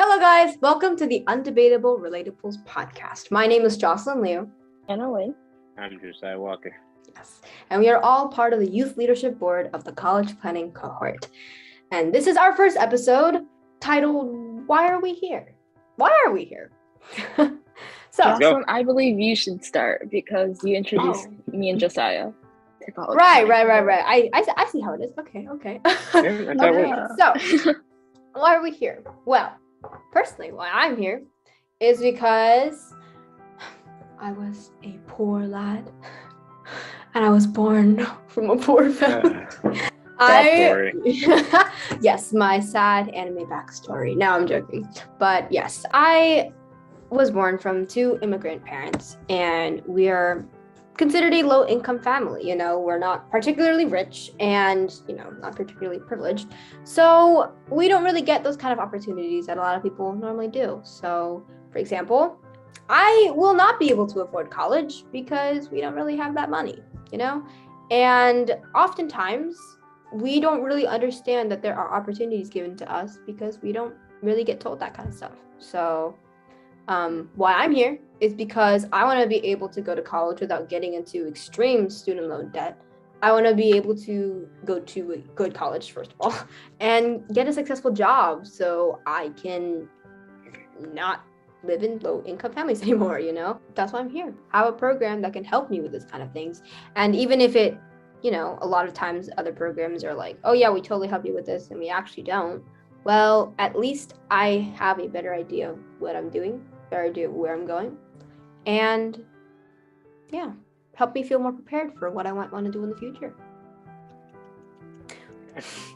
Hello, guys. Welcome to the Undebatable Relatables podcast. My name is Jocelyne Liu. And Owen. I'm Josiah Walker. Yes. And we are all part of the Youth Leadership Board of the College Planning Cohort. And this is our first episode titled, Why Are We Here? Why are we here? Jocelyne, I believe you should start because you introduced me and Josiah to college. Right. I see how it is. Okay. So, why are we here? Well, personally, why I'm here is because I was a poor lad and I was born from a poor family. Yes, my sad anime backstory. No, I'm joking. But yes, I was born from two immigrant parents and we are considered a low-income family. We're not particularly rich and, not particularly privileged. So we don't really get those kind of opportunities that a lot of people normally do. So, for example, I will not be able to afford college because we don't really have that money, And oftentimes, we don't really understand that there are opportunities given to us because we don't really get told that kind of stuff. So why I'm here is because I want to be able to go to college without getting into extreme student loan debt. I want to be able to go to a good college, first of all, and get a successful job so I can not live in low-income families anymore, That's why I'm here. I have a program that can help me with this kind of things. And even if it, a lot of times other programs are like, oh yeah, we totally help you with this, and we actually don't. Well, at least I have a better idea of what I'm doing, better idea of where I'm going, and yeah, help me feel more prepared for what I want to do in the future.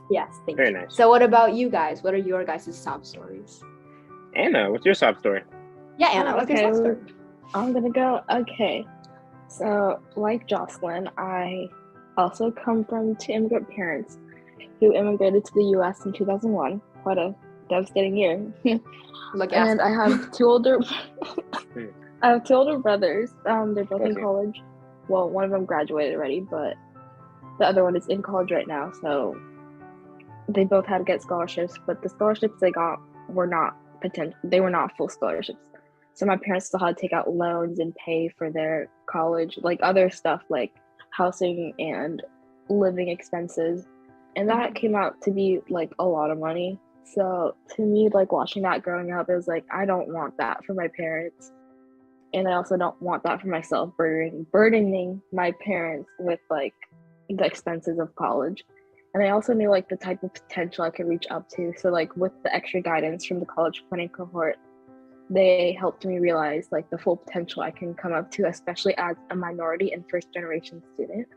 Yes, thank you. Very nice. So what about you guys? What are your guys' sob stories? Anna, what's your sob story? Yeah, Anna, what's your sob story? I'm gonna go. Okay, so like Jocelyne, I also come from two immigrant parents who immigrated to the U.S. in 2001. Quite a devastating year. And I have two older brothers. They're both in college. Well, one of them graduated already, but the other one is in college right now. So they both had to get scholarships, but the scholarships they got were not full scholarships. So my parents still had to take out loans and pay for their college, like other stuff like housing and living expenses. And that came out to be like a lot of money. So to me, like watching that growing up, it was like, I don't want that for my parents. And I also don't want that for myself, burdening my parents with like the expenses of college. And I also knew like the type of potential I could reach up to. So like with the extra guidance from the college planning cohort, they helped me realize like the full potential I can come up to, especially as a minority and first generation student,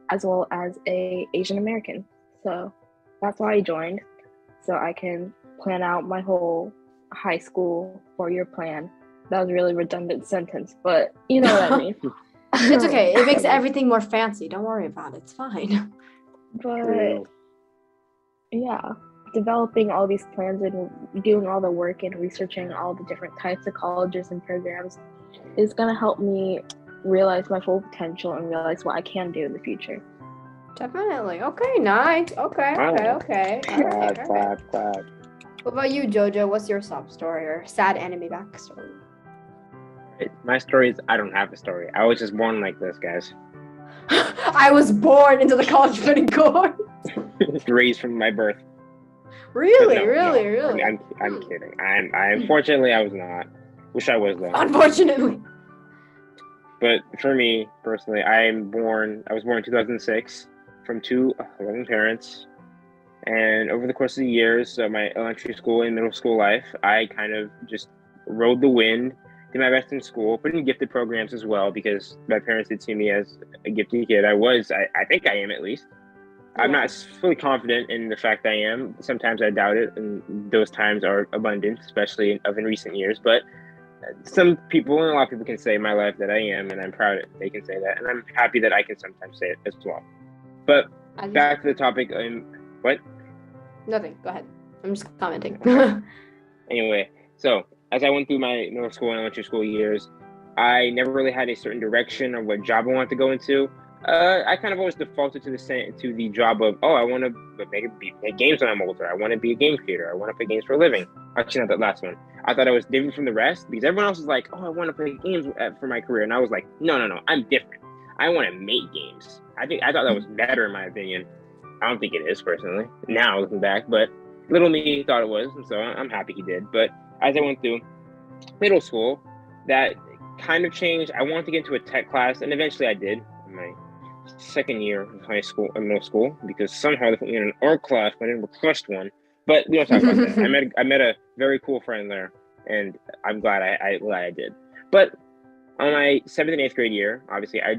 as well as a Asian American. So that's why I joined, so I can plan out my whole high school 4-year plan. That was a really redundant sentence, but you know what I mean. It's okay. It makes everything more fancy. Don't worry about it. It's fine. But yeah, developing all these plans and doing all the work and researching all the different types of colleges and programs is going to help me realize my full potential and realize what I can do in the future. Definitely. Okay, nice. Okay. Clap. What about you, Jojo? What's your sob story or sad anime backstory? My story is I don't have a story. I was just born like this, guys. I was born into the college planning cohort. Raised from my birth. Really? I'm kidding. I unfortunately I was not. Wish I was though. Unfortunately. But for me personally, I was born in 2006 from two loving parents. And over the course of the years of my elementary school and middle school life, I kind of just rode the wind, did my best in school, put in gifted programs as well because my parents did see me as a gifted kid. I think I am at least. Yeah. I'm not fully confident in the fact I am. Sometimes I doubt it, and those times are abundant, especially in recent years. But some people and a lot of people can say in my life that I am, and I'm proud that they can say that, and I'm happy that I can sometimes say it as well. But back to the topic. What? Nothing. Go ahead. I'm just commenting. Anyway, so as I went through my middle school and elementary school years, I never really had a certain direction of what job I wanted to go into. I kind of always defaulted to the job of, I want to make games when I'm older. I want to be a game creator. I want to play games for a living. Actually, not that last one. I thought I was different from the rest because everyone else was like, I want to play games for my career, and I was like, no, I'm different. I want to make games. I thought that was better in my opinion. I don't think it is personally. Now looking back, but little me thought it was, and so I'm happy he did. But as I went through middle school, that kind of changed. I wanted to get into a tech class, and eventually I did in my second year of middle school, because somehow they put me in an art class, but I didn't request one. But we don't talk about that. I met a very cool friend there, and I'm glad I did. But on my 7th and 8th grade year, obviously I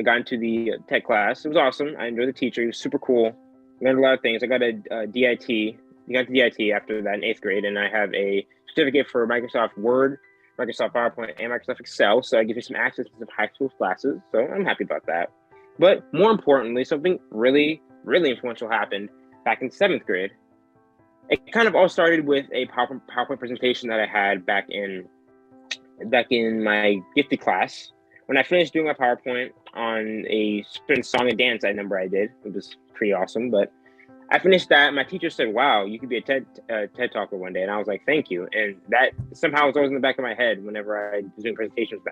got into the tech class. It was awesome. I enjoyed the teacher. He was super cool. Learned a lot of things. I got a DIT. I got the DIT after that in 8th grade, and I have a certificate for Microsoft Word, Microsoft PowerPoint, and Microsoft Excel. So I give you some access to some high school classes. So I'm happy about that. But more importantly, something really, really influential happened back in 7th grade. It kind of all started with a PowerPoint presentation that I had back in my gifted class. When I finished doing my PowerPoint on a certain song and dance I did, it was pretty awesome. But I finished that. My teacher said, "Wow, you could be a TED talker one day," and I was like, "Thank you." And that somehow was always in the back of my head whenever I was doing presentations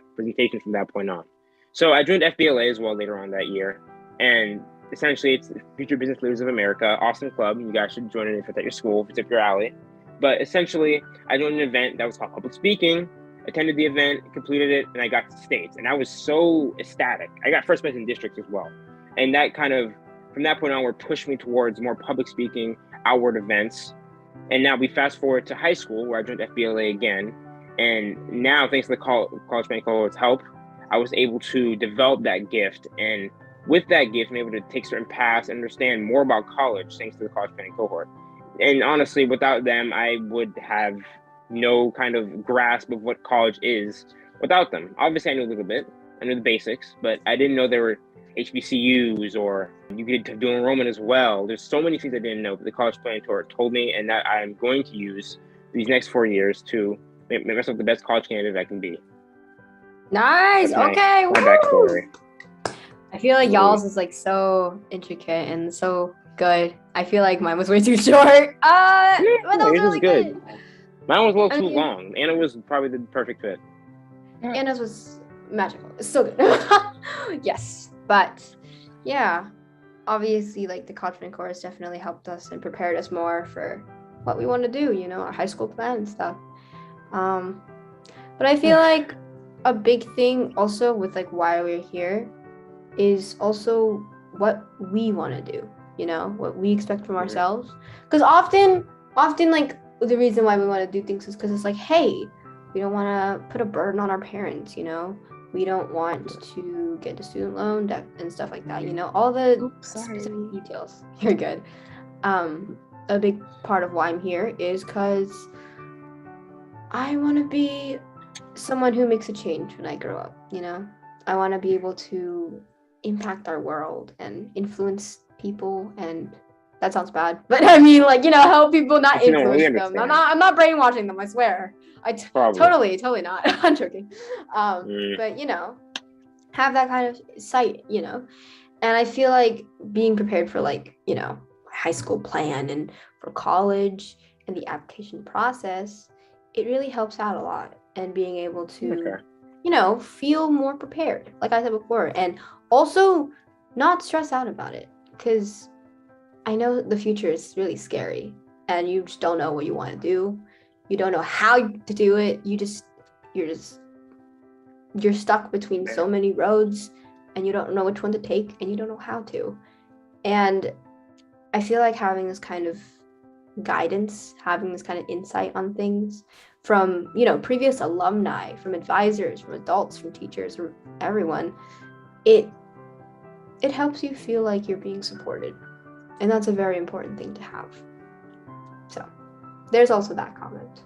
from that point on. So I joined FBLA as well later on that year, and essentially it's Future Business Leaders of America, awesome club. You guys should join it if it's at your school, if it's up your alley. But essentially, I joined an event that was called Public Speaking. Attended the event, completed it, and I got to states. And I was so ecstatic. I got first place in districts as well. And that kind of, from that point onward, pushed me towards more public speaking, outward events. And now we fast forward to high school, where I joined FBLA again. And now, thanks to the College Planning Cohort's help, I was able to develop that gift. And with that gift, I'm able to take certain paths and understand more about college, thanks to the College Planning Cohort. And honestly, without them, I would have no kind of grasp of what college is without them. Obviously, I knew a little bit. I knew the basics, but I didn't know there were HBCUs or you could do enrollment as well. There's so many things I didn't know, but the College Planning Tour told me, and that I'm going to use these next 4 years to make myself the best college candidate I can be. Nice. Okay. My backstory. I feel like y'all's is like so intricate and so good. I feel like mine was way too short. But that was really good. Mine was a little too long, and it was probably the perfect fit. Anna's was magical. It's so good. Yes, but yeah, obviously, like the College Planning course definitely helped us and prepared us more for what we want to do. You know, our high school plan and stuff. But I feel like a big thing also with like why we're here is also what we want to do. You know, what we expect from ourselves. Because often like. The reason why we want to do things is because it's like, hey, we don't want to put a burden on our parents, you know? We don't want to get a student loan debt and stuff like that, you know? All the specific details. You're good. A big part of why I'm here is because I want to be someone who makes a change when I grow up, you know? I want to be able to impact our world and influence people, and that sounds bad, but I mean, like, you know, help people, not influence them. I'm not brainwashing them, I swear. Totally not. I'm joking. But, you know, have that kind of sight, you know. And I feel like being prepared for, like, you know, high school plan and for college and the application process, it really helps out a lot. And being able to, you know, feel more prepared, like I said before, and also not stress out about it, because I know the future is really scary and you just don't know what you want to do. You don't know how to do it. You're stuck between so many roads and you don't know which one to take and you don't know how to. And I feel like having this kind of guidance, having this kind of insight on things from, you know, previous alumni, from advisors, from adults, from teachers, from everyone, it helps you feel like you're being supported. And that's a very important thing to have. So there's also that comment.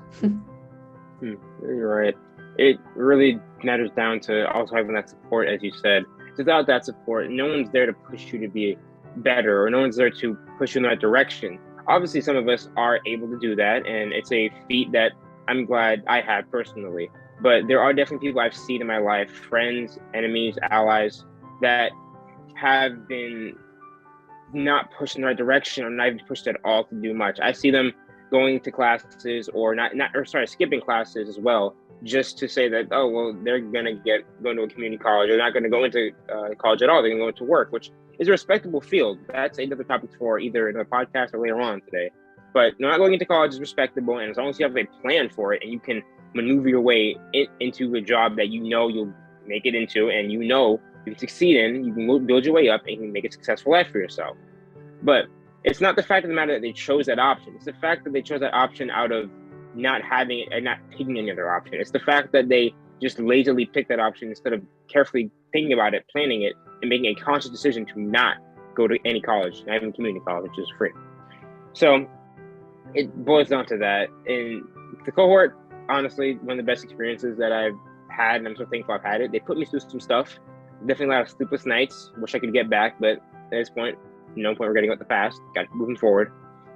You're right. It really matters down to also having that support, as you said. Without that support, no one's there to push you to be better, or no one's there to push you in that direction. Obviously, some of us are able to do that, and it's a feat that I'm glad I have personally. But there are definitely people I've seen in my life, friends, enemies, allies, that have been not pushed in the right direction or not even pushed at all to do much. I see them going to classes or skipping classes as well, just to say that, oh, well, they're going to go to a community college. They're not going to go into college at all. They're going to go into work, which is a respectable field. That's another topic for either in the podcast or later on today. But not going into college is respectable, and as long as you have a plan for it and you can maneuver your way into a job that you know you'll make it into and you know you can succeed in, you can build your way up and you can make a successful life for yourself. But it's not the fact of the matter that they chose that option. It's the fact that they chose that option out of not having it and not taking any other option. It's the fact that they just lazily picked that option instead of carefully thinking about it, planning it, and making a conscious decision to not go to any college, not even community college, which is free. So it boils down to that. And the cohort, honestly, one of the best experiences that I've had, and I'm so thankful I've had it. They put me through some stuff. Definitely a lot of sleepless nights. Wish I could get back, but at this point, no point, we're getting out the past. Got moving forward.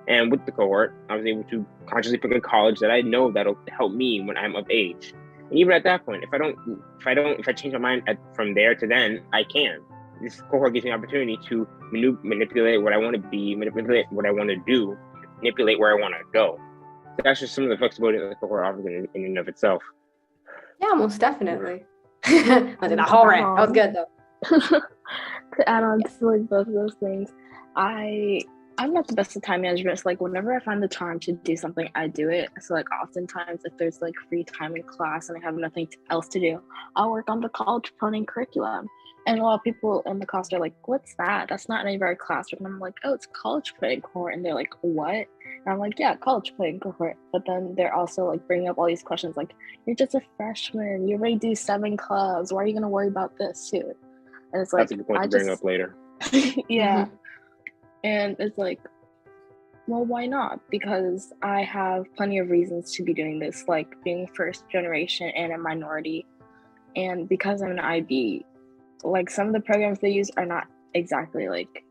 And with the cohort, I was able to consciously pick a college that I know that'll help me when I'm of age. And even at that point, if I change my mind from there to then, I can. This cohort gives me an opportunity to manipulate what I want to be, manipulate what I want to do, manipulate where I want to go. So that's just some of the flexibility that the cohort offers in and of itself. Yeah, most definitely. I did a whole rant. That was good though. To add on to like both of those things, I'm not the best at time management. So like whenever I find the time to do something, I do it. So like oftentimes if there's like free time in class and I have nothing else to do, I'll work on the college planning curriculum. And a lot of people in the class are like, what's that? That's not any of our classroom. And I'm like, oh, it's college planning cohort. And they're like, what? And I'm like, yeah, college planning cohort. But then they're also like bringing up all these questions like, you're just a freshman. You already do 7 clubs. Why are you going to worry about this too? And it's like, that's a good point to bring up later. Yeah. Mm-hmm. And it's like, well, why not? Because I have plenty of reasons to be doing this, like being first generation and a minority. And because I'm an IB, like some of the programs they use are not exactly like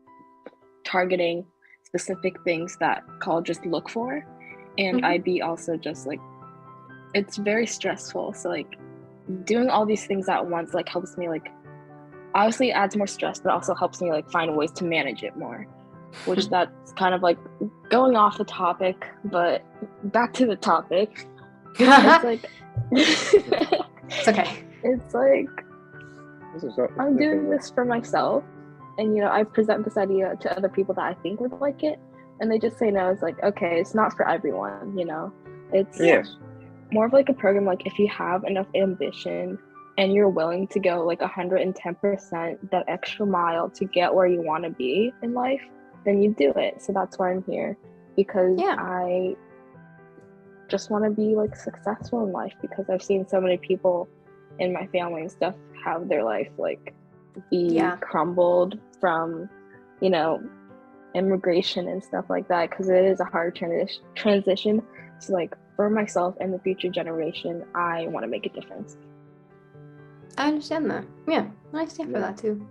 targeting specific things that colleges look for. And Mm-hmm. IB also just like, it's very stressful. So like doing all these things at once like helps me like, obviously it adds more stress, but also helps me like find ways to manage it more. Which that's kind of like going off the topic, but back to the topic. It's like It's okay. It's like I'm doing this for myself, and I present this idea to other people that I think would like it, and they just say no. It's like, okay, it's not for everyone. It's more of like a program. Like if you have enough ambition and you're willing to go like 110% that extra mile to get where you want to be in life, then you do it. So that's why I'm here, because I just want to be like successful in life, because I've seen so many people in my family and stuff have their life like be crumbled from immigration and stuff like that, because it is a hard transition. So like for myself and the future generation, I want to make a difference. I understand that. Yeah, I stand for that too.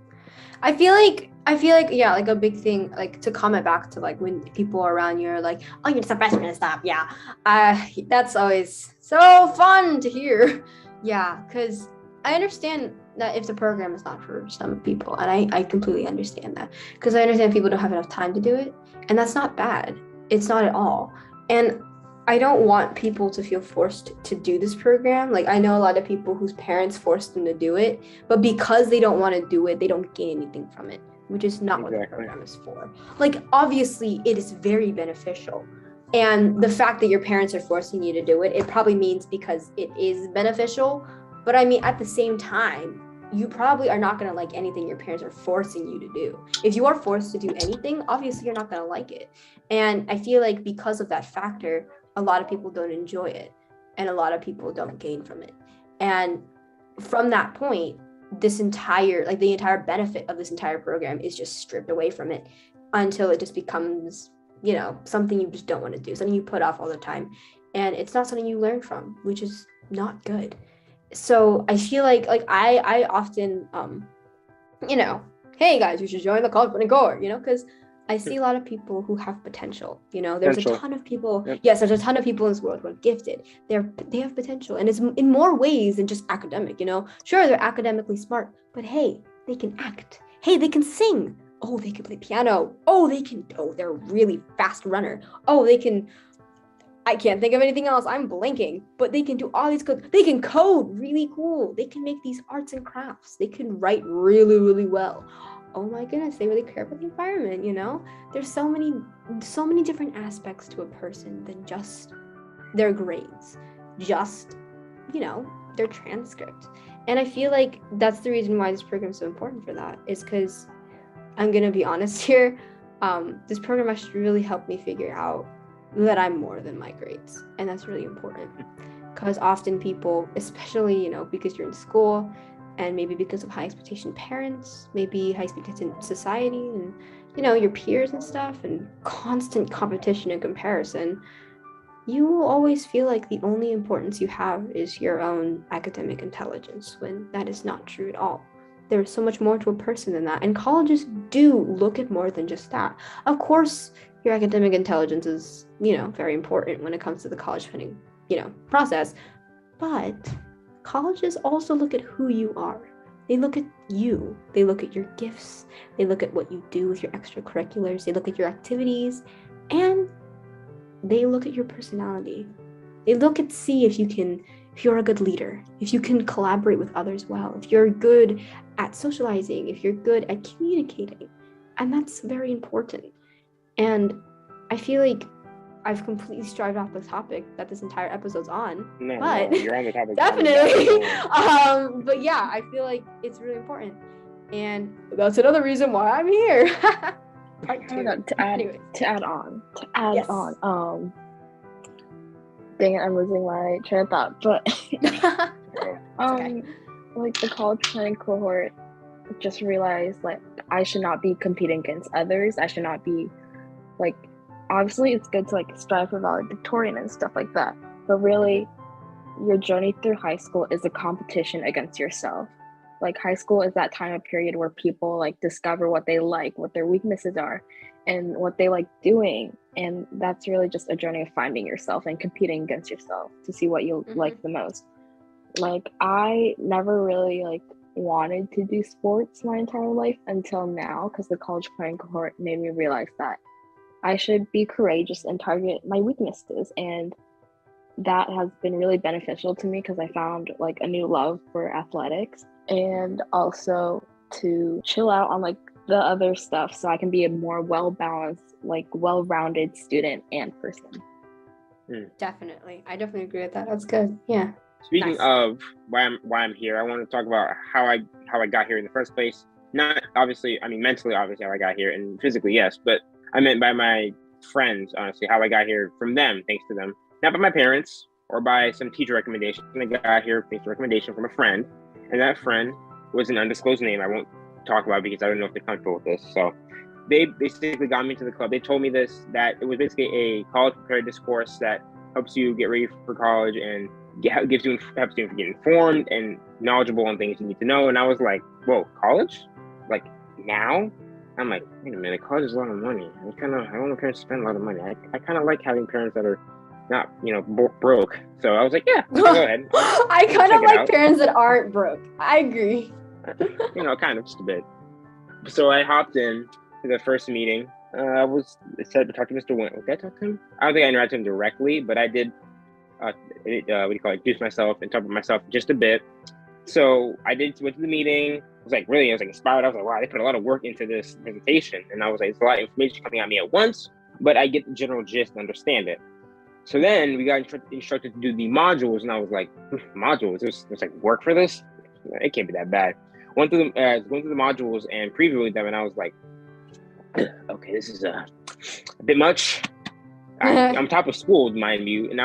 I feel like like a big thing, like to comment back to like when people are around you are like, oh, you're just a freshman and stuff. Yeah. That's always so fun to hear. Yeah, because I understand that if the program is not for some people, and I completely understand that, because I understand people don't have enough time to do it, and that's not bad. It's not at all. And I don't want people to feel forced to do this program. Like I know a lot of people whose parents forced them to do it, but because they don't want to do it, they don't gain anything from it, which is not what the program is for. Like obviously it is very beneficial. And the fact that your parents are forcing you to do it, it probably means because it is beneficial. But I mean, at the same time, you probably are not going to like anything your parents are forcing you to do. If you are forced to do anything, obviously you're not going to like it. And I feel like because of that factor, a lot of people don't enjoy it, and a lot of people don't gain from it. And from that point, the entire benefit of this entire program is just stripped away from it until it just becomes, something you just don't want to do, something you put off all the time. And it's not something you learn from, which is not good. So I feel like I often, hey guys, you should join the college planning cohort, because I see a lot of people who have potential. There's a ton of people. Yep. Yes, there's a ton of people in this world who are gifted. They have potential, and it's in more ways than just academic. Sure, they're academically smart, but hey, they can act. Hey, they can sing. Oh, they can play piano. Oh, they're a really fast runner. Oh, I can't think of anything else. I'm blanking, but they can do all these good. They can code really cool. They can make these arts and crafts. They can write really, really well. Oh my goodness, they really care about the environment, you know? There's so many different aspects to a person than just their grades, just, their transcript. And I feel like that's the reason why this program is so important for that, is because I'm going to be honest here. This program actually really helped me figure out that I'm more than my grades. And that's really important, because often people, especially, because you're in school and maybe because of high expectation parents, maybe high expectation society and, your peers and stuff, and constant competition and comparison, you will always feel like the only importance you have is your own academic intelligence, when that is not true at all. There's so much more to a person than that. And colleges do look at more than just that. Of course, your academic intelligence is, very important when it comes to the college funding, process. But colleges also look at who you are. They look at you. They look at your gifts. They look at what you do with your extracurriculars. They look at your activities, and they look at your personality. They look at see if you're a good leader, if you can collaborate with others well, if you're good at socializing, if you're good at communicating. And that's very important. And I feel like I've completely strived off the topic that this entire episode's on. No, you're on the topic. Definitely. But yeah, I feel like it's really important. And that's another reason why I'm here. Part two. To add on. Dang it, I'm losing my train of thought. But okay. Like the college planning cohort, just realized like I should not be competing against others. I should not be like, obviously it's good to like strive for valedictorian and stuff like that, but really your journey through high school is a competition against yourself. Like high school is that time of period where people like discover what they like, what their weaknesses are, and what they like doing. And that's really just a journey of finding yourself and competing against yourself to see what you like the most. Like I never really like wanted to do sports my entire life until now, because the college planning cohort made me realize that I should be courageous and target my weaknesses. And that has been really beneficial to me, because I found like a new love for athletics, and also to chill out on like the other stuff so I can be a more well-balanced, like well-rounded student and person. Definitely. I definitely agree with that. That's good. Yeah. Speaking of why I'm here, I want to talk about how I got here in the first place. Not obviously, I mean mentally obviously how I got here, and physically yes, but I meant by my friends, honestly, how I got here from them, thanks to them. Not by my parents or by some teacher recommendation. I got here thanks to recommendation from a friend, and that friend was an undisclosed name I won't talk about because I don't know if they're comfortable with this. So they basically got me to the club. They told me this, that it was basically a college preparedness course that helps you get ready for college and helps you get informed and knowledgeable on things you need to know. And I was like, whoa, college? Like now? I'm like, wait a minute, college is a lot of money. I don't want parents to spend a lot of money. I kind of like having parents that are not, broke. So I was like, yeah, go ahead. I kind of like parents that aren't broke. I agree. Kind of just a bit. So I hopped in to the first meeting. I said to talk to Mr. Went. Did I talk to him? I don't think I interacted with him directly, but I did. Introduce myself and talk about myself just a bit. So I went to the meeting. I was inspired. I was like, wow, they put a lot of work into this presentation. And I was like, it's a lot of information coming at me at once, but I get the general gist and understand it. So then we got instructed to do the modules, and I was like, modules? There's like work for this? It can't be that bad. Went through the modules and previewing them, and I was like, okay, this is a bit much. I'm top of school, mind you, and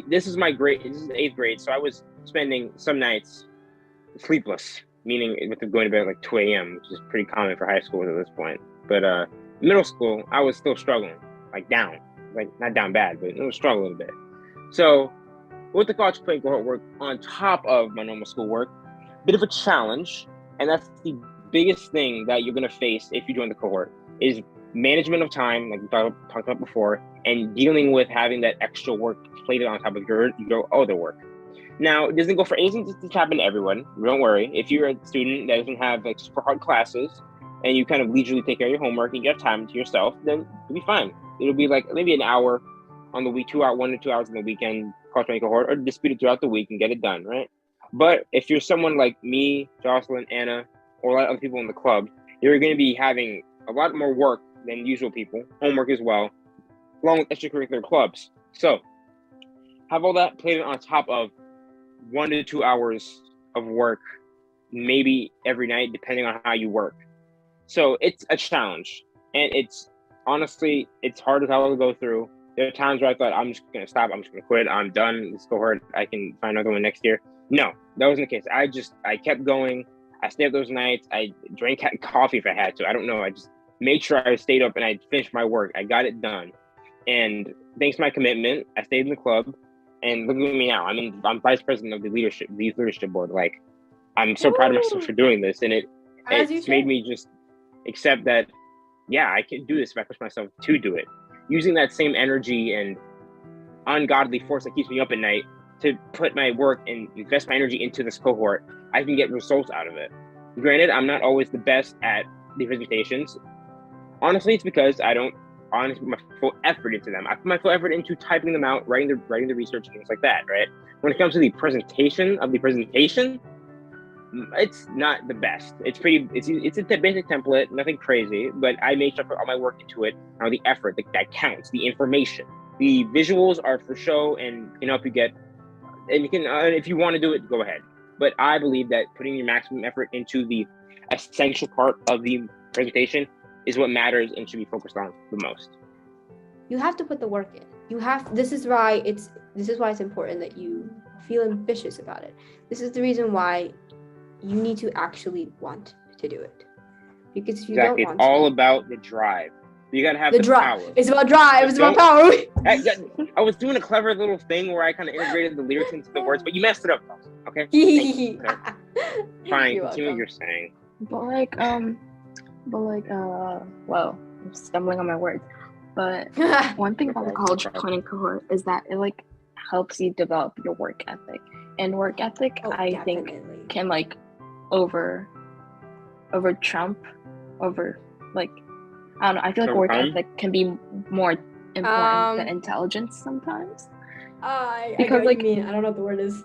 this is my grade. This is the 8th grade, so I was spending some nights sleepless, meaning with going to bed at like 2 a.m., which is pretty common for high school at this point. But middle school, I was still struggling, like down, like not down bad, but it was struggling a bit. So with the college planning cohort work on top of my normal school work, bit of a challenge, and that's the biggest thing that you're going to face if you join the cohort is management of time, like we talked about before, and dealing with having that extra work plated on top of your other work. Now, it doesn't go for anything to happen to everyone. Don't worry. If you're a student that doesn't have like super hard classes, and you kind of leisurely take care of your homework and you have time to yourself, then you'll be fine. It'll be like maybe an hour on the week, 1 to 2 hours on the weekend, cultivating cohort, or dispute it throughout the week and get it done, right? But if you're someone like me, Jocelyne, Anna, or a lot of other people in the club, you're going to be having a lot more work than usual people, homework as well, along with extracurricular clubs. So have all that played on top of 1 to 2 hours of work, maybe every night, depending on how you work. So it's a challenge, and it's honestly, it's hard as hell to go through. There are times where I thought, I'm just going to stop, I'm just going to quit, I'm done, this cohort, I can find another one next year. No, that wasn't the case. I kept going. I stayed up those nights. I drank coffee if I had to. I don't know. I just made sure I stayed up and I finished my work. I got it done. And thanks to my commitment, I stayed in the club. And look at me now. I'm vice president of the youth leadership board. Like, I'm so proud of myself for doing this. And it's made me just accept that, yeah, I can do this if I push myself to do it. Using that same energy and ungodly force that keeps me up at night to put my work and invest my energy into this cohort, I can get results out of it. Granted, I'm not always the best at the presentations. Honestly, it's because I don't honestly put my full effort into them. I put my full effort into typing them out, writing the research, and things like that, right? When it comes to the presentation of the presentation, it's not the best. It's a basic template, nothing crazy, but I make sure I put all my work into it, and the effort that counts, the information. The visuals are for show and can help you get, and you can, if you want to do it, go ahead. But I believe that putting your maximum effort into the essential part of the presentation is what matters and should be focused on the most. You have to put the work in. This is why it's important that you feel ambitious about it. This is the reason why you need to actually want to do it. Because if you don't want it's all about the drive. You gotta have the drive. Power. It's about drive. It's about power. I was doing a clever little thing where I kind of integrated the lyrics into the words, but you messed it up. Okay. Fine. Continue what you're saying. Well, I'm stumbling on my words. But one thing about the college planning cohort is that it like helps you develop your work ethic, and work ethic think can over trump over like. I don't know. I feel like work ethic can be more important than intelligence sometimes. Because I don't know what the word is.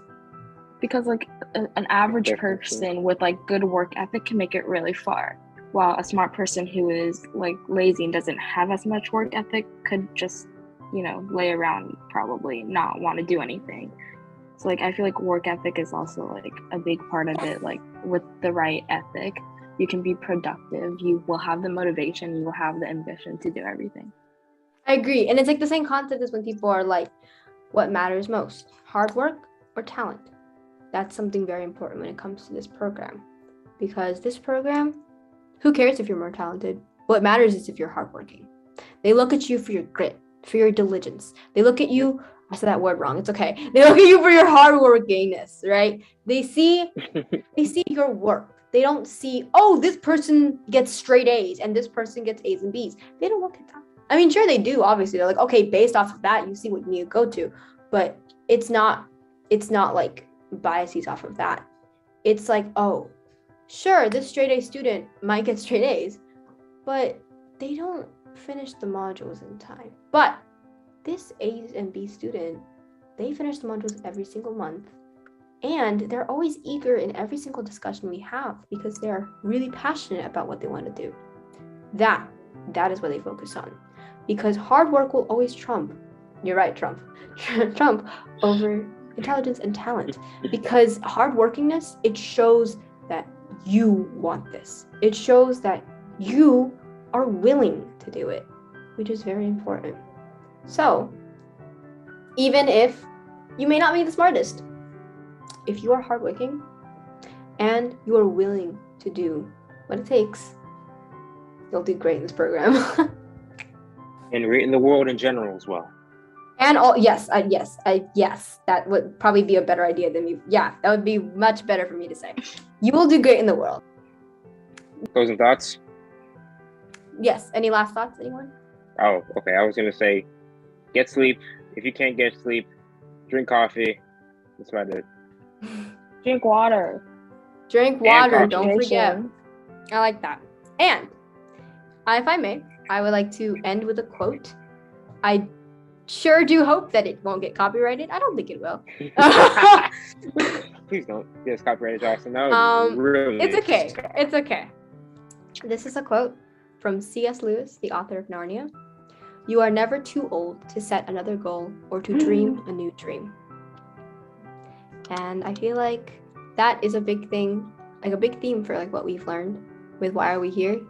Because an average person with good work ethic can make it really far, while a smart person who is lazy and doesn't have as much work ethic could just lay around, probably not want to do anything. So I feel like work ethic is also a big part of it. With the right ethic, you can be productive, you will have the motivation, you will have the ambition to do everything. I agree. And it's the same concept as when people are what matters most, hard work or talent? That's something very important when it comes to this program. Because this program, who cares if you're more talented? What matters is if you're hardworking. They look at you for your grit, for your diligence. They look at you, I said that word wrong, it's okay. They look at you for your hardworkingness, right? They see your work. They don't see, oh, this person gets straight A's and this person gets A's and B's. They don't look at that. I mean, sure they do, obviously. They're okay, based off of that, you see what you need to go to. But it's not biases off of that. It's oh, sure, this straight A student might get straight A's, but they don't finish the modules in time. But this A's and B student, they finish the modules every single month. And they're always eager in every single discussion we have because they're really passionate about what they want to do. That is what they focus on. Because hard work will always trump. You're right, trump over intelligence and talent. Because hardworkingness, it shows that you want this. It shows that you are willing to do it, which is very important. So, even if you may not be the smartest, if you are hardworking and you are willing to do what it takes, you'll do great in this program. And great in the world in general as well. And yes, that would probably be a better idea than you. Yeah, that would be much better for me to say. You will do great in the world. Closing thoughts? Yes. Any last thoughts, anyone? Oh, okay. I was going to say, get sleep. If you can't get sleep, drink coffee. That's about it. Drink water. Don't forget. I like that. And if I may, I would like to end with a quote. I sure do hope that it won't get copyrighted. I don't think it will. Please don't get us copyrighted, Jocelyne. That would really It's okay. suck. It's okay. This is a quote from C.S. Lewis, the author of Narnia. You are never too old to set another goal or to dream a new dream. And I feel like that is a big thing, like a big theme for like what we've learned with Why Are We Here?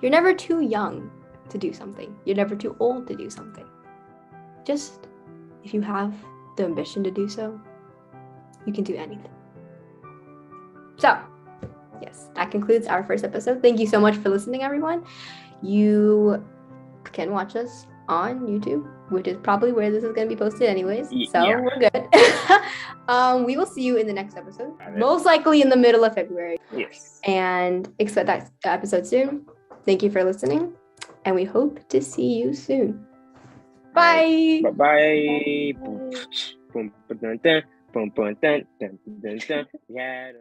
You're never too young to do something. You're never too old to do something. Just if you have the ambition to do so, you can do anything. So, yes, that concludes our first episode. Thank you so much for listening, everyone. You can watch us on YouTube, which is probably where this is going to be posted anyways. So Yeah. we're good. We will see you in the next episode, most likely in the middle of February. Yes. And expect that episode soon. Thank you for listening, and we hope to see you soon. Bye. Bye-bye. Boom, ba-dun, dun, boom, ba-dun, dun, dun, dun, dun. Yeah.